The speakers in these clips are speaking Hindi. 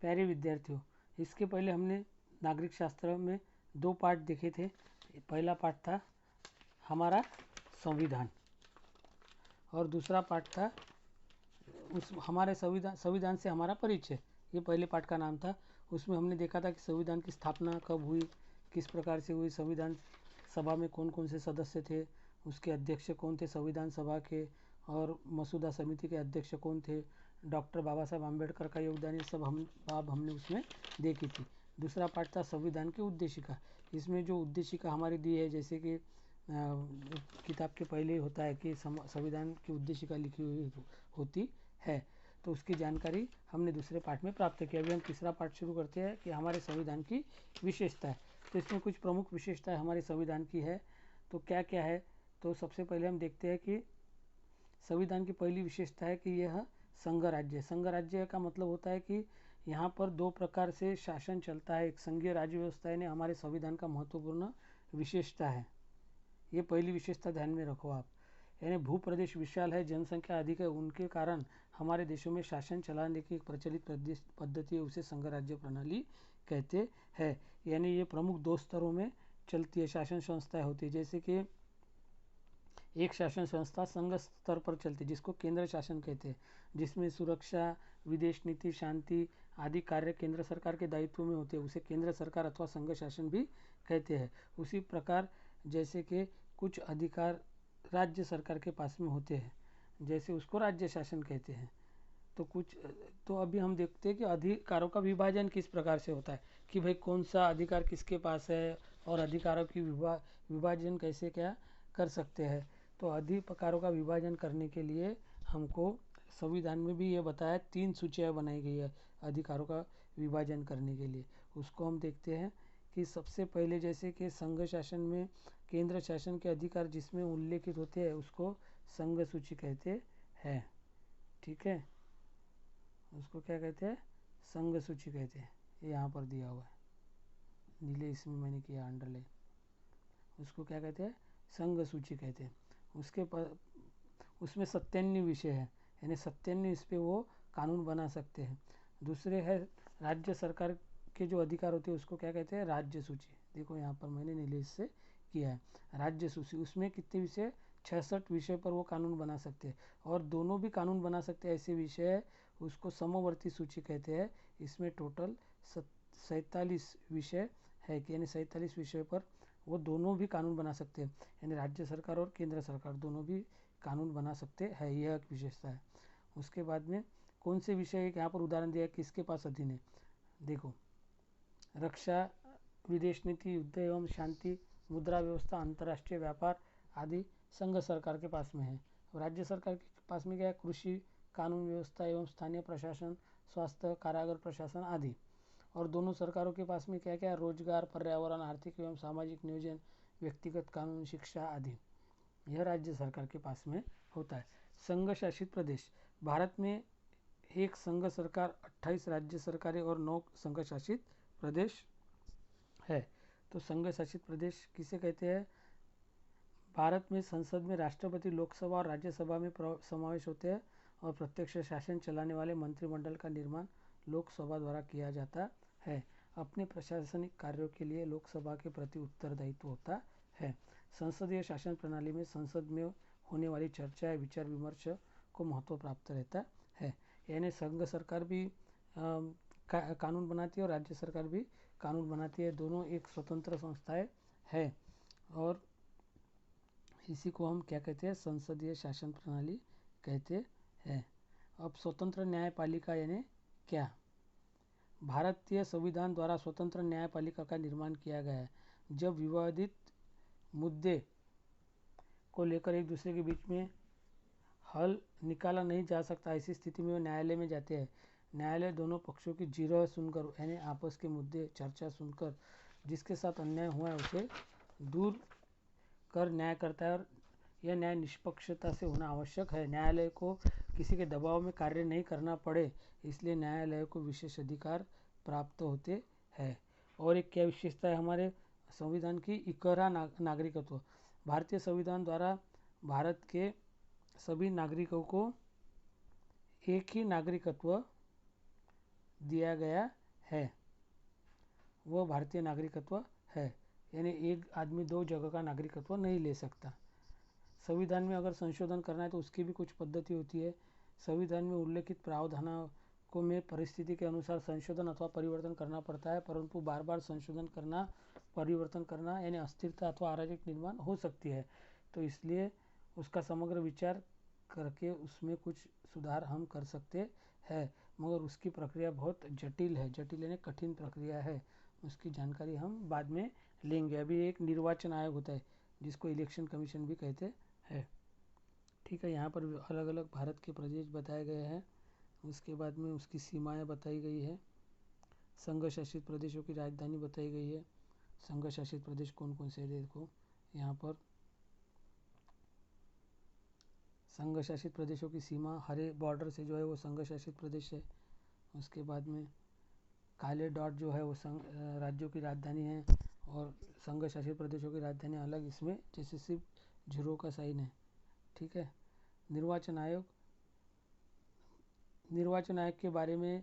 प्यारे विद्यार्थियों, इसके पहले हमने नागरिक शास्त्र में 2 पार्ट देखे थे। पहला पार्ट था हमारा संविधान और दूसरा पार्ट था उस हमारे संविधान से हमारा परिचय। ये पहले पार्ट का नाम था। उसमें हमने देखा था कि संविधान की स्थापना कब हुई, किस प्रकार से हुई, संविधान सभा में कौन कौन से सदस्य थे, उसके अध्यक्ष कौन थे संविधान सभा के, और मसूदा समिति के अध्यक्ष कौन थे, डॉक्टर बाबा साहब आम्बेडकर का योगदान, ये सब बाब हमने उसमें देखी थी। दूसरा पार्ट था संविधान की उद्देशिका। इसमें जो उद्देशिका हमारी दी है, जैसे कि किताब के पहले होता है कि संविधान की उद्देशिका लिखी हुई होती है, तो उसकी जानकारी हमने दूसरे पार्ट में प्राप्त की। अभी हम तीसरा पार्ट शुरू करते हैं कि हमारे संविधान की विशेषता है। तो इसमें कुछ प्रमुख विशेषताएं हमारे संविधान की है। तो क्या क्या है, तो सबसे पहले हम देखते हैं कि संविधान की पहली विशेषता है कि यह संघ राज्य। संघ राज्य का मतलब होता है कि यहाँ पर 2 प्रकार से शासन चलता है। एक संघीय राज्य व्यवस्था है, हमारे संविधान का महत्वपूर्ण विशेषता है। ये पहली विशेषता ध्यान में रखो आप। यानी भू प्रदेश विशाल है, जनसंख्या अधिक है, उनके कारण हमारे देशों में शासन चलाने की एक प्रचलित पद्धति है, उसे संघ राज्य प्रणाली कहते हैं। यानी ये प्रमुख 2 स्तरों में चलती है, शासन संस्थाएं होती है। जैसे कि एक शासन संस्था संघ स्तर पर चलती है जिसको केंद्र शासन कहते हैं, जिसमें सुरक्षा, विदेश नीति, शांति आदि कार्य केंद्र सरकार के दायित्व में होते हैं, उसे केंद्र सरकार अथवा संघ शासन भी कहते हैं। उसी प्रकार जैसे कि कुछ अधिकार राज्य सरकार के पास में होते हैं, जैसे उसको राज्य शासन कहते हैं। तो अभी हम देखते हैं कि अधिकारों का विभाजन किस प्रकार से होता है, कि भाई कौन सा अधिकार किसके पास है और अधिकारों की विभाजन कैसे क्या कर सकते हैं। तो अधिकारों का विभाजन करने के लिए हमको संविधान में भी ये बताया, 3 सूचियाँ बनाई गई है अधिकारों का विभाजन करने के लिए। उसको हम देखते हैं कि सबसे पहले जैसे कि संघ शासन में केंद्र शासन के अधिकार जिसमें उल्लेखित होते हैं उसको संघ सूची कहते हैं। ठीक है, उसको क्या कहते हैं, संघ सूची कहते हैं। ये यहाँ पर दिया हुआ है नीले, इसमें मैंने किया अंडरलाइन। उसको क्या कहते हैं, संघ सूची कहते हैं। उसमें 97 विषय है, यानी 97 इस पे वो कानून बना सकते हैं। दूसरे है राज्य सरकार के जो अधिकार होते हैं उसको क्या कहते हैं, राज्य सूची। देखो यहाँ पर मैंने नीले से किया है राज्य सूची। उसमें कितने विषय, 66 विषय पर वो कानून बना सकते हैं, और दोनों भी कानून बना सकते हैं ऐसे विषय है, उसको समवर्ती सूची कहते हैं। इसमें टोटल 47 विषय है कि यानी 47 विषय पर वो दोनों भी कानून बना सकते हैं, यानी राज्य सरकार और केंद्र सरकार दोनों भी कानून बना सकते हैं, यह एक विशेषता है। उसके बाद में कौन से विषय, यहाँ पर उदाहरण दिया है किसके पास अधीन है। देखो, रक्षा, विदेश नीति, युद्ध एवं शांति, मुद्रा व्यवस्था, अंतर्राष्ट्रीय व्यापार आदि संघ सरकार के पास में है। राज्य सरकार के पास में क्या है, कृषि, कानून व्यवस्था एवं स्थानीय प्रशासन, स्वास्थ्य, कारागार प्रशासन आदि। और दोनों सरकारों के पास में क्या क्या, रोजगार, पर्यावरण, आर्थिक एवं सामाजिक नियोजन, व्यक्तिगत कानून, शिक्षा आदि। यह राज्य सरकार के पास में होता है। संघ शासित प्रदेश, भारत में एक संघ सरकार, 28 राज्य सरकारें और 9 संघ शासित प्रदेश है। तो संघ शासित प्रदेश किसे कहते हैं, भारत में संसद में राष्ट्रपति, लोकसभा और राज्यसभा में समावेश होते हैं, और प्रत्यक्ष शासन चलाने वाले मंत्रिमंडल का निर्माण लोकसभा द्वारा किया जाता है। अपने प्रशासनिक कार्यों के लिए लोकसभा के प्रति उत्तरदायित्व होता है। संसदीय शासन प्रणाली में संसद में होने वाली चर्चा, विचार विमर्श को महत्व प्राप्त रहता है। यानी संघ सरकार भी कानून बनाती है और राज्य सरकार भी कानून बनाती है, दोनों एक स्वतंत्र संस्थाएं है। और इसी को हम क्या कहते हैं, संसदीय शासन प्रणाली कहते हैं। अब स्वतंत्र न्यायपालिका यानी क्या, भारतीय संविधान द्वारा स्वतंत्र न्यायपालिका का निर्माण किया गया है। जब विवादित मुद्दे को लेकर एक दूसरे के बीच में हल निकाला नहीं जा सकता, ऐसी स्थिति में वो न्यायालय में जाते हैं। न्यायालय दोनों पक्षों की जिरह सुनकर, यानी आपस के मुद्दे चर्चा सुनकर जिसके साथ अन्याय हुआ है उसे दूर कर न्याय करता है, और यह न्याय निष्पक्षता से होना आवश्यक है। न्यायालय को किसी के दबाव में कार्य नहीं करना पड़े, इसलिए न्यायालय को विशेष अधिकार प्राप्त होते हैं। और एक क्या विशेषता है हमारे संविधान की, इकहरा नागरिकत्व। भारतीय संविधान द्वारा भारत के सभी नागरिकों को एक ही नागरिकत्व दिया गया है वो भारतीय नागरिकत्व है। यानी एक आदमी दो जगह का नागरिकत्व नहीं ले सकता। संविधान में अगर संशोधन करना है तो उसकी भी कुछ पद्धति होती है। संविधान में उल्लेखित प्रावधानों को में परिस्थिति के अनुसार संशोधन अथवा परिवर्तन करना पड़ता है, परंतु बार बार संशोधन करना, परिवर्तन करना यानी अस्थिरता अथवा अराजक निर्माण हो सकती है। तो इसलिए उसका समग्र विचार करके उसमें कुछ सुधार हम कर सकते हैं, मगर उसकी प्रक्रिया बहुत जटिल है। जटिल यानी कठिन प्रक्रिया है, उसकी जानकारी हम बाद में लेंगे। अभी एक निर्वाचन आयोग होता है जिसको इलेक्शन कमीशन भी कहते हैं। ठीक है, यहाँ पर अलग अलग भारत के प्रदेश बताए गए हैं। उसके बाद में उसकी सीमाएं बताई गई है। संघ शासित प्रदेशों की राजधानी बताई गई है। संघ शासित प्रदेश कौन कौन से है देखो यहाँ पर। संघ शासित प्रदेशों की सीमा हरे बॉर्डर से जो है वो संघ शासित प्रदेश है। उसके बाद में काले डॉट जो है वो राज्यों की राजधानी है, और संघ शासित प्रदेशों की राजधानी अलग, इसमें जैसे सिर्फ जीरो का साइन है। ठीक है, निर्वाचन आयोग के बारे में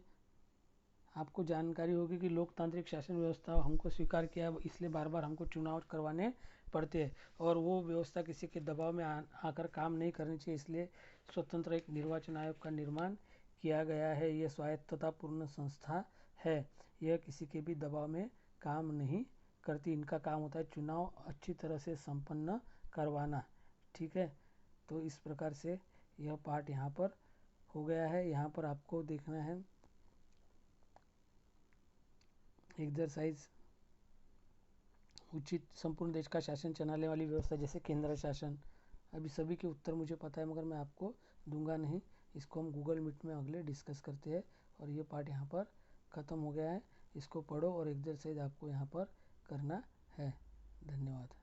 आपको जानकारी होगी कि लोकतांत्रिक शासन व्यवस्था हमको स्वीकार किया, इसलिए बार बार हमको चुनाव करवाने पड़ते हैं, और वो व्यवस्था किसी के दबाव में आकर काम नहीं करनी चाहिए। इसलिए स्वतंत्र एक निर्वाचन आयोग का निर्माण किया गया है। यह स्वायत्ततापूर्ण संस्था है, यह किसी के भी दबाव में काम नहीं करती। इनका काम होता है चुनाव अच्छी तरह से संपन्न करवाना। ठीक है, तो इस प्रकार से यह पार्ट यहाँ पर हो गया है। यहाँ पर आपको देखना है एक्सरसाइज, उचित संपूर्ण देश का शासन चलाने वाली व्यवस्था जैसे केंद्र शासन। अभी सभी के उत्तर मुझे पता है मगर मैं आपको दूंगा नहीं, इसको हम गूगल मीट में अगले डिस्कस करते हैं। और ये पार्ट यहाँ पर ख़त्म हो गया है, इसको पढ़ो और एक्सरसाइज आपको यहाँ पर करना है। धन्यवाद।